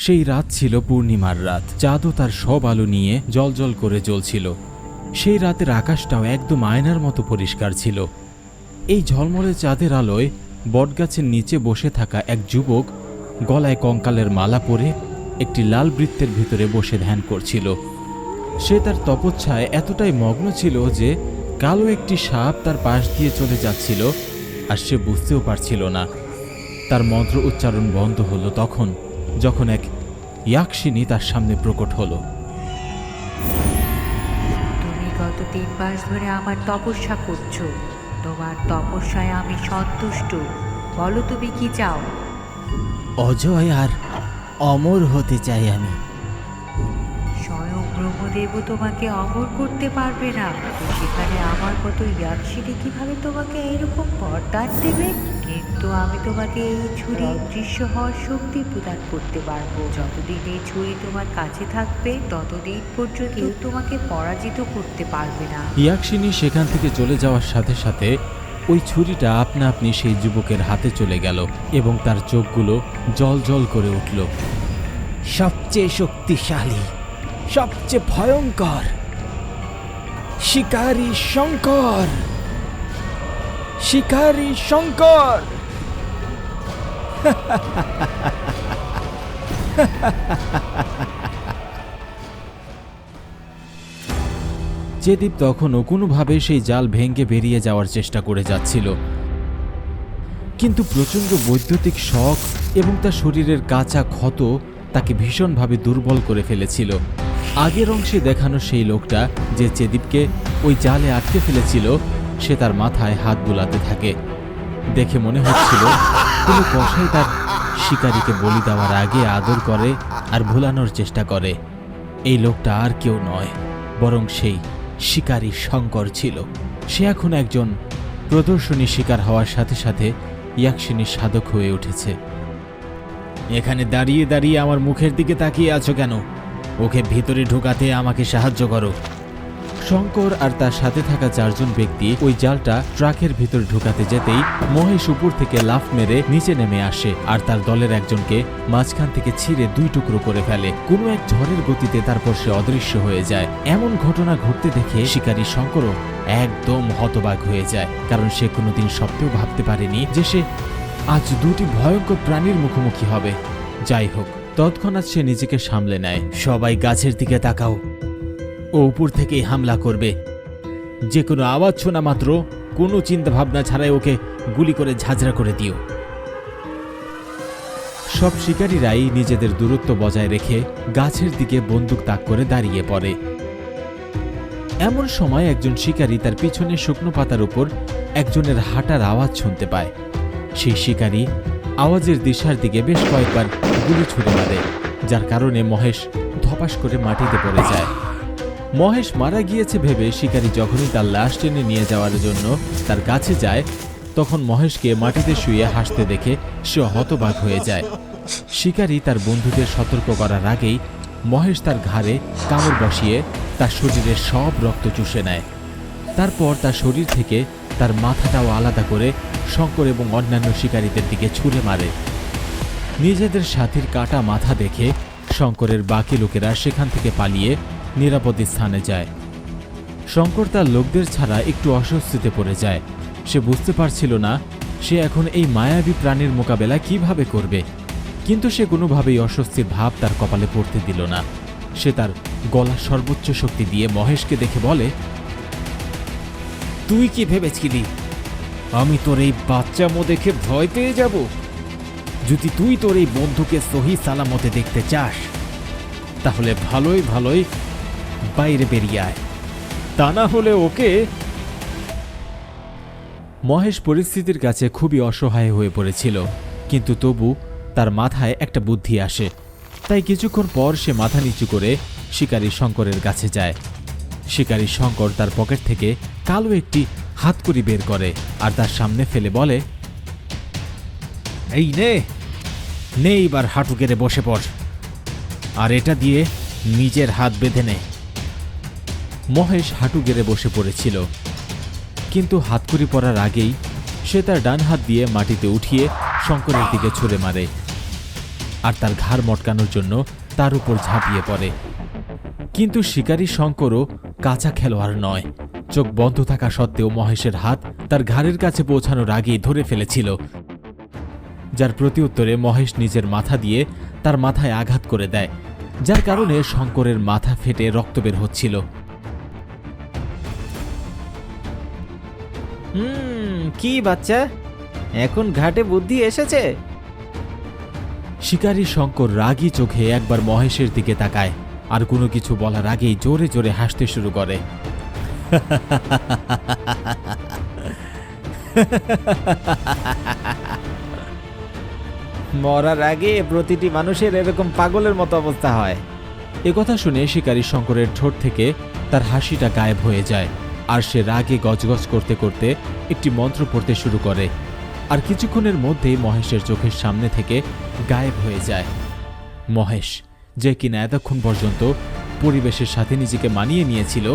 সেই রাত ছিল পূর্ণিমার রাত। চাঁদও তার সব আলো নিয়ে জ্বলজ্বল করে জ্বলছিল। সেই রাতের আকাশটাও একদম আয়নার মতো পরিষ্কার ছিল। এই ঝলমলে চাঁদের আলোয় বটগাছের নিচে বসে থাকা এক যুবক গলায় কঙ্কালের মালা পরে একটি লাল বৃত্তের ভিতরে বসে ধ্যান করছিল। সে তার তপচ্ছায় এতটাই মগ্ন ছিল যে কালো একটি সাপ তার পাশ দিয়ে চলে যাচ্ছিল, আর সে বুঝতেও পারছিল না। তার মন্ত্র উচ্চারণ বন্ধ হলো তখন যখন এক ইয়াক্ষিনী তার সামনে প্রকট হলো। তুমি গত 3 মাস ধরে আমার তপস্যা করছো, তোমার তপস্যায় আমি সন্তুষ্ট। বলো তুমি কি চাও? অজয় আর অমর হতে চাই আমি। স্বয়ং ব্রহ্মদেব তোমাকে অমর করতে পারবে না, তো সেখানে আমার মতো ইয়াক্ষিনী কিভাবে তোমাকে এইরকম বরদান দেবে? কিন্তু আমি তোমাকে এই ছুরি অদৃশ্য হওয়ার শক্তি প্রদান করতে পারবো। যতদিন এই ছুরি তোমার কাছে থাকবে ততদিন পর্যন্ত কেউ তোমাকে পরাজিত করতে পারবে না। ইয়াক্ষিনী সেখান থেকে চলে যাওয়ার সাথে সাথে ওই ছুরিটা আপনা আপনি সেই যুবকের হাতে চলে গেল এবং তার চোখগুলো জ্বলজ্বল করে উঠল। সবচেয়ে শক্তিশালী, সবচেয়ে ভয়ঙ্কর শিকারী শঙ্কর, শিকারী শঙ্কর। চেদীপ তখনও কোনোভাবে সেই জাল ভেঙে বেরিয়ে যাওয়ার চেষ্টা করে যাচ্ছিল, কিন্তু প্রচণ্ড বৈদ্যুতিক শক এবং তার শরীরের কাঁচা ক্ষত তাকে ভীষণভাবে দুর্বল করে ফেলেছিল। আগের অংশে দেখানো সেই লোকটা যে চেদীপকে ওই জালে আটকে ফেলেছিল, সে তার মাথায় হাত বুলাতে থাকে। দেখে মনে হচ্ছিল কোনো কসাই তার শিকারীকে বলি দেওয়ার আগে আদর করে আর ভুলানোর চেষ্টা করে। এই লোকটা আর কেউ নয়, বরং সেই শিকারী শঙ্কর ছিল। সে এখন একজন প্রদর্শনী শিকার হওয়ার সাথে সাথে ইয়াক্ষিনীর সাধক হয়ে উঠেছে। এখানে দাঁড়িয়ে দাঁড়িয়ে আমার মুখের দিকে তাকিয়ে আছো কেন? ওকে ভিতরে ঢোকাতে আমাকে সাহায্য করো। শঙ্কর আর তার সাথে থাকা 4 জন ব্যক্তি ওই জালটা ট্রাকের ভিতর ঢুকাতে যেতেই মহেশ উপর থেকে লাফ মেরে নিচে নেমে আসে আর তার দলের একজনকে মাঝখান থেকে ছিঁড়ে 2 টুকরো করে ফেলে। কোনো এক ঝড়ের গতিতে তারপর সে অদৃশ্য হয়ে যায়। এমন ঘটনা ঘটতে দেখে শিকারী শঙ্করও একদম হতবাক হয়ে যায়, কারণ সে কোনোদিন স্বপ্নেও ভাবতে পারেনি যে সে আজ 2টি ভয়ঙ্কর প্রাণীর মুখোমুখি হবে। যাই হোক, তৎক্ষণাৎ সে নিজেকে সামলে নেয়। সবাই গাছের দিকে তাকাও, ও উপর থেকেই হামলা করবে। যে কোনো আওয়াজ শোনা মাত্র কোনো চিন্তা ভাবনা ছাড়াই ওকে গুলি করে ঝাঁঝরা করে দিও। সব শিকারীরাই নিজেদের দূরত্ব বজায় রেখে গাছের দিকে বন্দুক তাক করে দাঁড়িয়ে পড়ে। এমন সময় একজন শিকারী তার পিছনে শুকনো পাতার উপর একজনের হাঁটার আওয়াজ শুনতে পায়। সেই শিকারী আওয়াজের দিশার দিকে বেশ কয়েকবার গুলি ছুড়ে মারে, যার কারণে মহেশ ধপাস করে মাটিতে পড়ে যায়। মহেশ মারা গিয়েছে ভেবে শিকারী যখনই তার লাশ টেনে নিয়ে যাওয়ার জন্য তার কাছে যায়, তখন মহেশকে মাটিতে শুয়ে হাসতে দেখে সে হতবাক হয়ে যায়। শিকারী তার বন্ধুদের সতর্ক করার আগেই মহেশ তার ঘাড়ে কামড় বসিয়ে তার শরীরের সব রক্ত চুষে নেয়। তারপর তার শরীর থেকে তার মাথাটাও আলাদা করে শঙ্কর এবং অন্যান্য শিকারীদের দিকে ছুঁড়ে মারে। নিজেদের সাথীর কাটা মাথা দেখে শঙ্করের বাকি লোকেরা সেখান থেকে পালিয়ে নিরাপদ স্থানে যায়। শঙ্কর তার লোকদের ছাড়া একটু অস্বস্তিতে পড়ে যায়। সে বুঝতে পারছিল না সে এখন এই মায়াবী প্রাণীর মোকাবেলা কিভাবে করবে, কিন্তু সে কোনোভাবেই অস্বস্তির ভাব তার কপালে পড়তে দিল না। সে তার গলার সর্বোচ্চ শক্তি দিয়ে মহেশকে দেখে বলে, তুই কি ভেবেছিলি আমি তোর এই বাচ্চামো দেখে ভয় পেয়ে যাব? যদি তুই তোর এই বন্ধুকে সহি সালামতে দেখতে চাস তাহলে ভালোই ভালোই বাইরে বেরিয়ে আয়, তা না হলে ওকে। মহেশ পরিস্থিতির কাছে খুবই অসহায় হয়ে পড়েছিল, কিন্তু তবু তার মাথায় একটা বুদ্ধি আসে। তাই কিছুক্ষণ পর সে মাথা নিচু করে শিকারী শঙ্করের কাছে যায়। শিকারী শঙ্কর তার পকেট থেকে কালো একটি হাতকড়ি বের করে আর তার সামনে ফেলে বলে, এই নে, এবার হাঁটু গেড়ে বসে পড়, আর এটা দিয়ে নিজের হাত বেঁধে নে। মহেশ হাঁটু গেড়ে বসে পড়েছিল, কিন্তু হাতকড়ি পরার আগেই সে তার ডান হাত দিয়ে মাটিতে উঠিয়ে শঙ্করের দিকে ছুঁড়ে মারে। আর তার ঘাড় মটকানোর জন্য তার উপর ঝাঁপিয়ে পড়ে। কিন্তু শিকারী শঙ্করও কাঁচা খেলোয়াড় নয়। চোখ বন্ধ থাকা সত্ত্বেও মহেশের হাত তার ঘাড়ের কাছে পৌঁছানোর আগেই ধরে ফেলেছিল, যার প্রত্যুত্তরে মহেশ নিজের মাথা দিয়ে তার মাথায় আঘাত করে দেয়, যার কারণে শঙ্করের মাথা ফেটে রক্ত বের হচ্ছিল। কি বাচ্চা, এখন ঘাটে বুদ্ধি এসেছে? শিকারী শঙ্কর রাগী চোখে একবার মহেশের দিকে তাকায়, আর কোনো কিছু বলার আগেই জোরে জোরে হাসতে শুরু করে। মরার আগে প্রতিটি মানুষের এরকম পাগলের মতো অবস্থা হয়। একথা শুনে শিকারী শঙ্করের ঠোঁট থেকে তার হাসিটা গায়েব হয়ে যায়, আর সে রাগে গজগজ করতে করতে একটি মন্ত্র পড়তে শুরু করে, আর কিছুক্ষণের মধ্যেই মহেশের চোখের সামনে থেকে গায়েব হয়ে যায়। মহেশ, যে কিনা এতক্ষণ পর্যন্ত পরিবেশের সাথে নিজেকে মানিয়ে নিয়েছিল,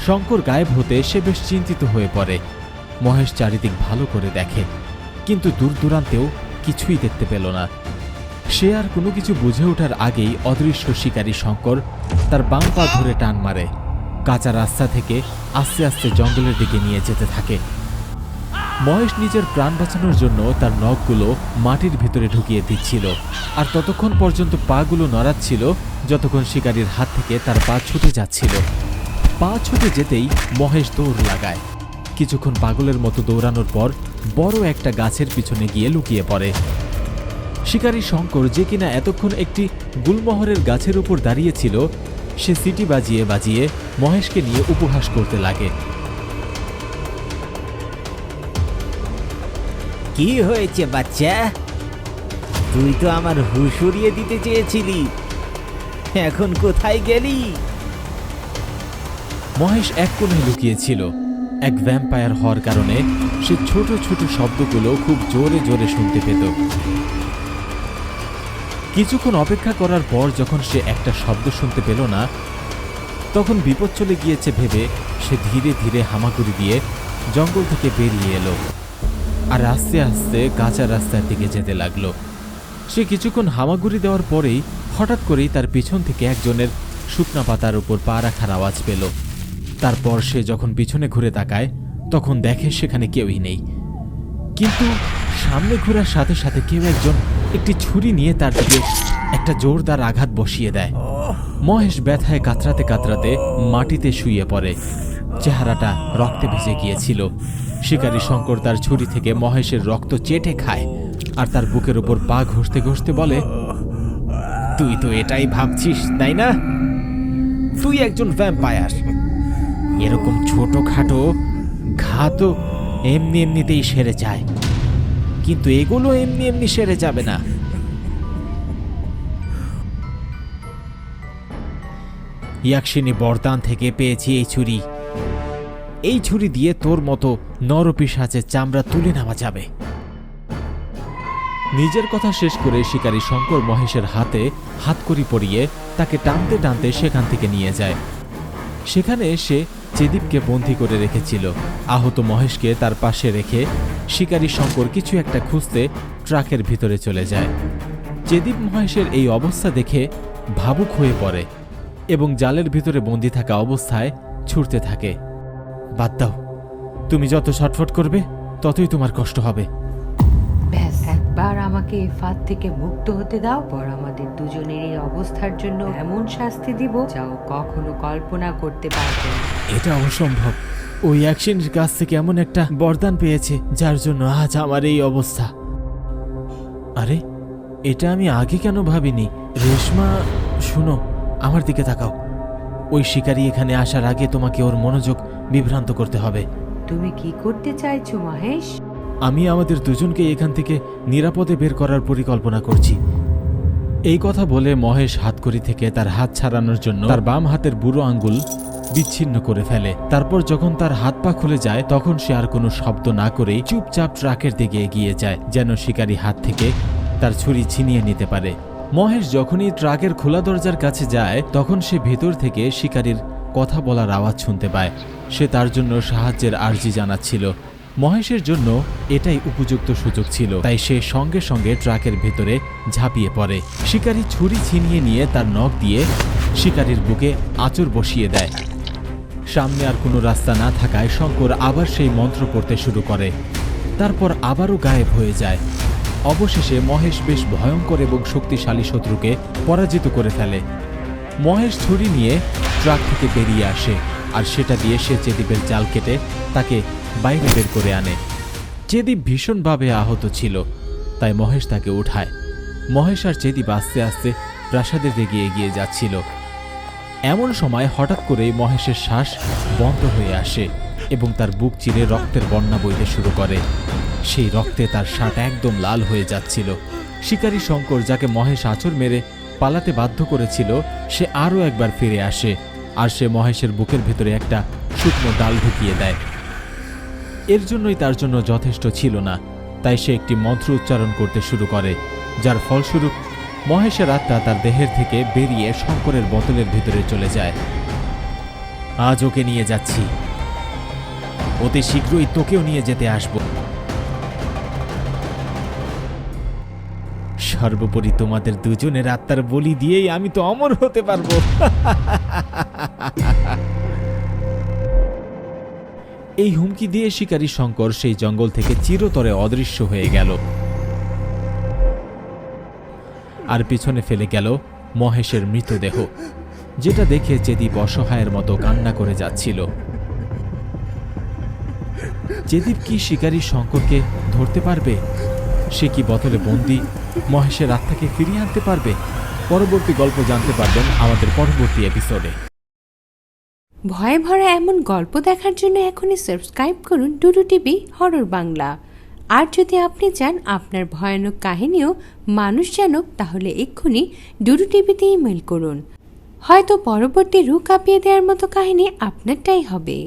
শঙ্কর গায়েব হতে সে বেশ চিন্তিত হয়ে পড়ে। মহেশ চারিদিক ভালো করে দেখে, কিন্তু দূর দূরান্তেও কিছুই দেখতে পেল না। সে আর কোনো কিছু বুঝে ওঠার আগেই অদৃশ্য শিকারী শঙ্কর তার বাম পা ধরে টান মারে, কাঁচা রাস্তা থেকে আস্তে আস্তে জঙ্গলের দিকে নিয়ে যেতে থাকে। মহেশ নিজের প্রাণ বাঁচানোর জন্য তার নখগুলো মাটির ভিতরে ঢুকিয়ে দিচ্ছিল, আর ততক্ষণ পর্যন্ত পাগুলো নড়াচ্ছিল যতক্ষণ শিকারীর হাত থেকে তার পা ছুটে যাচ্ছিল। পা ছুটে যেতেই মহেশ দৌড় লাগায়। কিছুক্ষণ পাগলের মতো দৌড়ানোর পর বড় একটা গাছের পিছনে গিয়ে লুকিয়ে পড়ে। শিকারী শঙ্কর, যে কিনা এতক্ষণ একটি গুলমোহরের গাছের উপর দাঁড়িয়েছিল, সে সিটি বাজিয়ে বাজিয়ে মহেশকে নিয়ে উপহাস করতে লাগে। কি হয়েছে বাচ্চা? তুই তো আমার হুঁশ উড়িয়ে দিতে চেয়েছিলি, এখন কোথায় গেলি? মহেশ এক কোণে লুকিয়েছিল। এক ভ্যাম্পায়ার হওয়ার কারণে সে ছোট ছোট শব্দগুলো খুব জোরে জোরে শুনতে পেত। কিছুক্ষণ অপেক্ষা করার পর যখন সে একটা শব্দ শুনতে পেল না, তখন বিপদ চলে গিয়েছে ভেবে সে ধীরে ধীরে হামাগুড়ি দিয়ে জঙ্গল থেকে বেরিয়ে এলো, আর আস্তে আস্তে কাঁচা রাস্তার দিকে যেতে লাগলো। সে কিছুক্ষণ হামাগুড়ি দেওয়ার পরেই হঠাৎ করেই তার পিছন থেকে একজনের শুকনা পাতার উপর পা রাখার আওয়াজ পেল। তারপর সে যখন পিছনে ঘুরে তাকায়, তখন দেখে সেখানে কেউই নেই, কিন্তু সামনে ঘোরার সাথে সাথে কেউ একজন একটি ছুরি নিয়ে তার দিকে একটা জোরদার আঘাত বসিয়ে দেয়। মহেশ ব্যথায় কাতরাতে কাতরাতে মাটিতে শুয়ে পড়ে, চেহারাটা রক্তে ভিজে গিয়েছিল। শিকারী শঙ্কর তার ছুরি থেকে মহেশের রক্ত চেটে খায়, আর তার বুকের উপর পা ঘষতে ঘষতে বলে, তুই তো এটাই ভাবছিস তাই না? তুই একজন ভ্যাম্পায়ার। এরকম ছোটখাটো ঘা তো এমনি এমনিতেই সেরে যায়, কিন্তু এগুলো এমনি এমনি সেরে যাবে না। ইয়াকশিনী বরদান থেকে পেয়েছি এই ছুরি। এই ছুরি দিয়ে তোর মতো নরপিশাচের চামড়া তুলে নেওয়া যাবে। নিজের কথা শেষ করে শিকারী শঙ্কর মহেশের হাতে হাতকড়ি পরিয়ে তাকে টানতে টানতে সেখান থেকে নিয়ে যায়। সেখানে এসে চেদীপকে বন্দী করে রেখেছিল। আহত মহেশকে তার পাশে রেখে শিকারী শঙ্কর কিছু একটা খুঁজতে ট্রাকের ভিতরে চলে যায়। চেদীপ মহেশের এই অবস্থা দেখে ভাবুক হয়ে পড়ে এবং জালের ভিতরে বন্দী থাকা অবস্থায় ছুটতে থাকে। বাদ দাও, তুমি যত ছটফট করবে ততই তোমার কষ্ট হবে। ব্যাস একবার আমাকে এই ফাঁদ থেকে মুক্ত হতে দাও, পর আমাদের দুজনের এই অবস্থার জন্য এমন শাস্তি দিব যাও কখনো কল্পনা করতে পারবে না। এটা অসম্ভব। ওই অ্যাকশনের কাছ থেকে এমন একটা বরদান পেয়েছে যার জন্য আজ আমার এই অবস্থা। আরে, এটা আমি আগে কেন ভাবিনি? রেশমা, শুনো, আমার দিকে তাকাও। ওই শিকারী এখানে আসার আগে তোমাকে ওর মনোযোগ বিভ্রান্ত করতে হবে। তুমি কি করতে চাইছো মহেশ? আমি আমাদের দুজনকে এখান থেকে নিরাপদে বের করার পরিকল্পনা করছি। এই কথা বলে মহেশ হাতকড়ি থেকে তার হাত ছাড়ানোর জন্য তার বাম হাতের বুড়ো আঙ্গুল বিচ্ছিন্ন করে ফেলে। তারপর যখন তার হাত পা খুলে যায়, তখন সে আর কোনো শব্দ না করেই চুপচাপ ট্রাকের দিকে এগিয়ে যায়, যেন শিকারী হাত থেকে তার ছুরি ছিনিয়ে নিতে পারে। মহেশ যখনই ট্রাকের খোলা দরজার কাছে যায়, তখন সে ভেতর থেকে শিকারীর কথা বলার আওয়াজ শুনতে পায়। সে তার জন্য সাহায্যের আর্জি জানাচ্ছিল, মহেশের জন্য এটাই উপযুক্ত সুযোগ ছিল, তাই সে সঙ্গে সঙ্গে ট্রাকের ভেতরে ঝাঁপিয়ে পড়ে। শিকারী ছুরি ছিনিয়ে নিয়ে তার নখ দিয়ে শিকারীর বুকে আঁচড় বসিয়ে দেয়। সামনে আর কোনো রাস্তা না থাকায় শঙ্কর আবার সেই মন্ত্র পড়তে শুরু করে, তারপর আবারও গায়েব হয়ে যায়। অবশেষে মহেশ বেশ ভয়ঙ্কর এবং শক্তিশালী শত্রুকে পরাজিত করে ফেলে। মহেশ ছুরি নিয়ে ট্রাক থেকে বেরিয়ে আসে, আর সেটা দিয়ে সে চেদীপের জাল কেটে তাকে বাইরে বের করে আনে। চেদীপ ভীষণভাবে আহত ছিল, তাই মহেশ তাকে উঠায়। মহেশ আর চেদীপ আস্তে আস্তে প্রাসাদের দিকে এগিয়ে যাচ্ছিল। এমন সময় হঠাৎ করে মহেশের শ্বাস বন্ধ হয়ে আসে এবং তার বুক চিরে রক্তের বন্যা বইতে শুরু করে। সেই রক্তে তার শার্ট একদম লাল হয়ে যাচ্ছিল। শিকারী শঙ্কর, যাকে মহেশ আঁচড় মেরে পালাতে বাধ্য করেছিল, সে আরও একবার ফিরে আসে, আর সে মহেশের বুকের ভেতরে একটা শুকনো ডাল ঢুকিয়ে দেয়। এর জন্যই তার জন্য যথেষ্ট ছিল না, তাই সে একটি মন্ত্র উচ্চারণ করতে শুরু করে, যার ফলস্বরূপ মহেশের আত্মা তার দেহের থেকে বেরিয়ে শঙ্করের বোতলের ভিতরে চলে যায়। আজ ওকে নিয়ে যাচ্ছি, অতি শীঘ্রই তোকেও নিয়ে যেতে আসব। সর্বোপরি তোমাদের দুজনের আত্মার বলি দিয়েই আমি তো অমর হতে পারবো। এই হুমকি দিয়ে শিকারী শঙ্কর সেই জঙ্গল থেকে চিরতরে অদৃশ্য হয়ে গেল, আর পিছনে ফেলে গেল মহেশের মৃতদেহ, যেটা দেখে চেদীপ অসহায়ের মতো কান্না করে যাচ্ছিল। চেদীপ কি শিকারী শঙ্করকে ধরতে পারবে? সে কি বোতলে বন্দি মহেশের আত্মাকে ফিরিয়ে আনতে পারবে? পরবর্তী গল্প জানতে পারবেন আমাদের পরবর্তী এপিসোডে। ভয়ে ভরা এমন গল্প দেখার জন্য এখনই সাবস্ক্রাইব করুন ডুডু টিভি হরর বাংলা। আর যদি আপনি চান আপনার ভয়ানক কাহিনীও মানুষ জানুক, তাহলে এক্ষুনি ডুডু টিভিতে ইমেল করুন। হয়তো পরবর্তী রূপ কাঁপিয়ে দেওয়ার মতো কাহিনী আপনারটাই হবে।